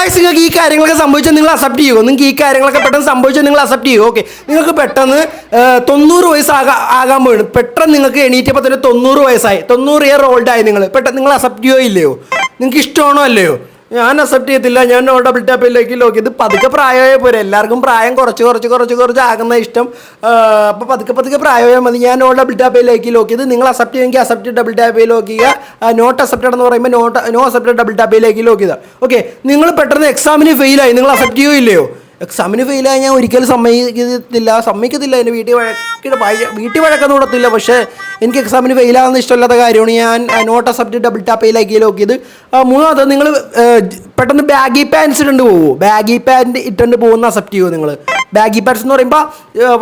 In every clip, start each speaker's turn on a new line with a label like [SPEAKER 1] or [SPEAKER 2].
[SPEAKER 1] Guys നിങ്ങൾക്ക് ഈ കാര്യങ്ങളൊക്കെ സംഭവിച്ചാൽ നിങ്ങൾ അക്സെപ്റ്റ് ചെയ്യുമോ? നിങ്ങൾക്ക് ഈ കാര്യങ്ങളൊക്കെ പെട്ടെന്ന് സംഭവിച്ചാൽ നിങ്ങൾ അക്സെപ്റ്റ് ചെയ്യുമോ? ഓക്കെ, നിങ്ങൾക്ക് പെട്ടെന്ന് 90 വയസ്സ് ആകാൻ പോയി, പെട്ടെന്ന് നിങ്ങൾക്ക് എണീറ്റപ്പോൾ തന്നെ 90 വയസ്സായി, 90 ഇയർ ഓൾഡ് ആയി, പെട്ടെന്ന് നിങ്ങൾ അക്സെപ്റ്റ് ചെയ്യുമോ ഇല്ലയോ? നിങ്ങൾക്ക് ഇഷ്ടമാണോ അല്ലയോ? ഞാൻ അക്സെപ്റ്റ് ചെയ്യത്തില്ല. ഞാൻ ഡബിൾ ടാപ്പിലേക്ക് ലോക്ക് ചെയ്ത് പതുക്കെ പ്രായമായ പോരെ, എല്ലാവർക്കും പ്രായം കുറച്ച് ആകുന്ന ഇഷ്ടം. അപ്പോൾ പതുക്കെ പ്രായമായ മതി. ഞാൻ ഡബിൾ ടാപ്പിലേക്ക് ലോക്ക് ചെയ്ത് നിങ്ങൾ അക്സെപ്റ്റ് ചെയ്യുമെങ്കിൽ അക്സെപ്റ്റ് ഡബിൾ ടാപ്പിൽ ലോക്ക് ചെയ്യുക. നോട്ട് അക്സെപ്റ്റഡ് എന്ന് പറയുമ്പോൾ നോ അക്സെപ്റ്റഡ് ഡബിൾ ടാപ്പിലേക്ക് ലോക്ക് ചെയ്താൽ ഓക്കെ. നിങ്ങൾ പെട്ടെന്ന് എക്സാമിന് ഫെയിലായി, നിങ്ങൾ അക്സെപ്റ്റ് ചെയ്യുമോ ഇല്ലയോ? എക്സാമിന് ഫെയിലായി ഞാൻ ഒരിക്കലും സമ്മതിക്കത്തില്ല. എൻ്റെ വീട്ടിൽ വഴക്കൊന്നും കൊടുത്തില്ല. പക്ഷേ എനിക്ക് എക്സാമിന് ഫെയിലാകുന്ന ഇഷ്ടമില്ലാത്ത കാര്യമാണ്. ഞാൻ നോട്ട് അക്സെപ്റ്റ് ഡബിൾ ടാപ്പിലേക്ക് ലോക്ക് ചെയ്ത്. മൂന്നാമത് നിങ്ങൾ പെട്ടെന്ന് ബാഗി പാൻസ് ഇട്ടുണ്ട് പോകുമോ? ബാഗി പാൻറ് ഇട്ടുണ്ട് പോകുന്ന അക്സെപ്റ്റ് ചെയ്യുമോ നിങ്ങൾ? ബാഗി പാൻസ് എന്ന് പറയുമ്പോൾ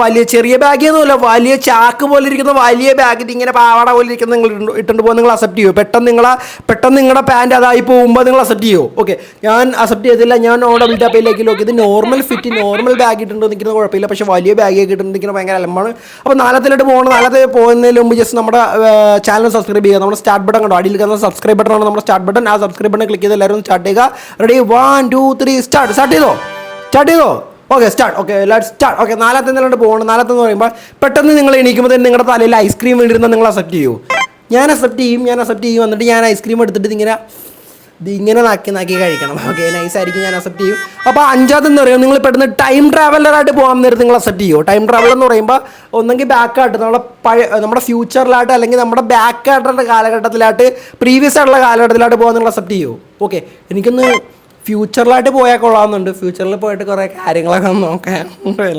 [SPEAKER 1] വലിയ ചെറിയ ബാഗൊന്നുമില്ല, വലിയ ചാക്ക് പോലെ ഇരിക്കുന്ന വലിയ ബാഗ്, ഇങ്ങനെ പാവാട പോലെ ഇരിക്കുന്ന നിങ്ങൾ ഇട്ടുണ്ട് പോകുമ്പോൾ നിങ്ങൾ അക്സെപ്റ്റ് ചെയ്യുമോ? പെട്ടെന്ന് നിങ്ങളുടെ പാൻറ് അതായി പോകുമ്പോൾ നിങ്ങൾ അക്സെപ്റ്റ് ചെയ്യുമോ? ഓക്കെ, ഞാൻ അക്സെപ്റ്റ് ചെയ്തില്ല. ഞാൻ ഡബിൾ ടാപ്പിലേക്ക് ലോക്ക് ചെയ്ത് നോർമൽ ഫിറ്റ് നോർമൽ ബാഗ് ഇട്ടുണ്ട് നിൽക്കുന്നത് കുഴപ്പമില്ല. പക്ഷേ വലിയ ബാഗൊക്കെ ഇട്ടുണ്ട് നിൽക്കുന്നത് ഭയങ്കര അലമ്പാണ്. അപ്പോൾ നാളത്തിലോട്ട് പോകുന്നതിന് മുമ്പ് ജസ്റ്റ് നമ്മുടെ ചാനൽ സബ്സ്ക്രൈബ് ചെയ്യുക. നമ്മുടെ സ്റ്റാർട്ട് ബട്ടൺ കണ്ടോ, അടിയിൽ കാണുന്ന സബ്സ്ക്രൈബ് ബട്ടൺ നമ്മുടെ സ്റ്റാർട്ട് ബട്ടൺ. ആ സബ്സ്ക്രൈബ് ബട്ടൺ ക്ലിക്ക് ചെയ്ത് എല്ലാവരും സ്റ്റാർട്ട് ചെയ്യുക. റെഡി, 1 2 3 സ്റ്റാർട്ട് ചെയ്തോ? Okay, start. Okay, let's start. Okay, നാലാമത്തെ പോകണം. നാലാമത്തെന്ന് പറയുമ്പോൾ പെട്ടെന്ന് നിങ്ങൾ എണീക്കുമ്പോൾ തന്നെ നിങ്ങളുടെ തലയിൽ ഐസ്ക്രീം വീണ്ടിരുന്ന നിങ്ങൾ അക്സെപ്റ്റ് ചെയ്യൂ? ഞാൻ അക്സെപ്റ്റ് ചെയ്യും. എന്നിട്ട് ഞാൻ ഐസ്ക്രീം എടുത്തിട്ട് ഇങ്ങനെ നാക്കി കഴിക്കണം. ഓക്കെ, നൈസായിരിക്കും, ഞാൻ അക്സെപ്റ്റ് ചെയ്യും. അപ്പോൾ അഞ്ചാമതെന്ന് പറയുമ്പോൾ നിങ്ങൾ പെട്ടെന്ന് ടൈം ട്രാവലറായിട്ട് പോകാൻ നേരത്ത് നിങ്ങൾ അക്സെപ്റ്റ് ചെയ്യുമോ? ടൈം ട്രാവലർ എന്ന് പറയുമ്പോൾ ഒന്നെങ്കിൽ ബാക്കായിട്ട് നമ്മുടെ ഫ്യൂച്ചറിലായിട്ട്, അല്ലെങ്കിൽ നമ്മുടെ ബാക്കായിട്ടുള്ള കാലഘട്ടത്തിലായിട്ട്, പ്രീവിയസ് ആയിട്ടുള്ള കാലഘട്ടത്തിലായിട്ട് പോകാൻ നിങ്ങൾ അക്സെപ്റ്റ് ചെയ്യുമോ? ഓക്കെ, എനിക്കൊന്ന് ഫ്യൂച്ചറിലായിട്ട് പോയാൽ കൊള്ളാമെന്നുണ്ട്. ഫ്യൂച്ചറിൽ പോയിട്ട് കുറേ കാര്യങ്ങളൊക്കെ നോക്കാം,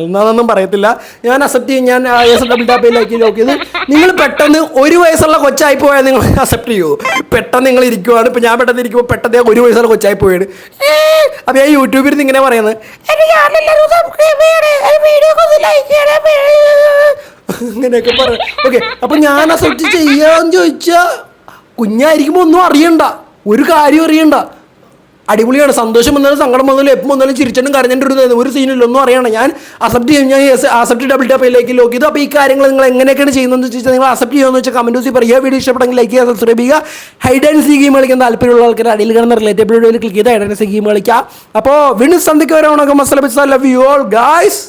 [SPEAKER 1] എന്താണെന്നൊന്നും പറയത്തില്ല. ഞാൻ അക്സെപ്റ്റ് ചെയ്യും. ഞാൻ ഡബിൾ ടാപ്പിലേക്ക് ലോക്ക് ചെയ്ത്. നിങ്ങൾ പെട്ടെന്ന് 1 വയസ്സുള്ള കൊച്ചായി പോയാൽ നിങ്ങൾ അക്സെപ്റ്റ് ചെയ്യുമോ? പെട്ടെന്ന് നിങ്ങൾ ഇരിക്കുവാണ്, ഇപ്പം ഞാൻ പെട്ടെന്ന് ഇരിക്കുമ്പോൾ പെട്ടെന്ന് 1 വയസ്സുള്ള കൊച്ചായി പോയാണ്. അപ്പോൾ ഞാൻ യൂട്യൂബിൽ നിന്ന് ഇങ്ങനെ പറയുന്നത് അങ്ങനെയൊക്കെ പറയും. ഓക്കെ, അപ്പം ഞാൻ അക്സെപ്റ്റ് ചെയ്യാന്ന് ചോദിച്ചാൽ കുഞ്ഞായിരിക്കുമ്പോൾ ഒന്നും അറിയണ്ട, ഒരു കാര്യം അറിയണ്ട, അടിപൊളിയാണ്. സന്തോഷം വന്നാലും സങ്കടം വന്നാലും എപ്പം വന്നാലും ചിരിച്ചിട്ടും കരഞ്ഞിട്ട് ഒരു സീനില്ല, ഒന്നും അറിയണം. ഞാൻ അക്സെപ്റ്റ് ചെയ്യും. ഞാൻ അക്സെപ്റ്റ് ഡബിൾ ടാപ്പിലേക്ക് ലോക്ക് ചെയ്തു. അപ്പോൾ ഈ കാര്യങ്ങൾ നിങ്ങൾ എങ്ങനെയൊക്കെയാണ് ചെയ്യുന്നതെന്ന് വെച്ചാൽ നിങ്ങൾ അക്സെപ്റ്റ് ചെയ്യുമെന്ന് വെച്ചാൽ കമൻറ്റ് ബോക്സിൽ പറയുക. വീഡിയോ ഇഷ്ടപ്പെട്ടെങ്കിൽ ലൈക്ക് ചെയ്യുക, സബ്സ്ക്രൈബ് ചെയ്യുക. ഹൈഡ് ആൻഡ് സീ ഗെയിം കളിക്കാൻ താല്പര്യമുള്ള ആൾക്കാർ അടിയിൽ കിടന്ന റിലേറ്റബിൾ വീഡിയോയിൽ ക്ലിക്ക് ചെയ്ത് ഹൈഡ് ആൻഡ് സീ ഗെയിം കളിക്കുക. അപ്പോൾ വീണ്ടും സന്ധിക്ക് വരാണോ മസല ബിസ്. Love you all guys.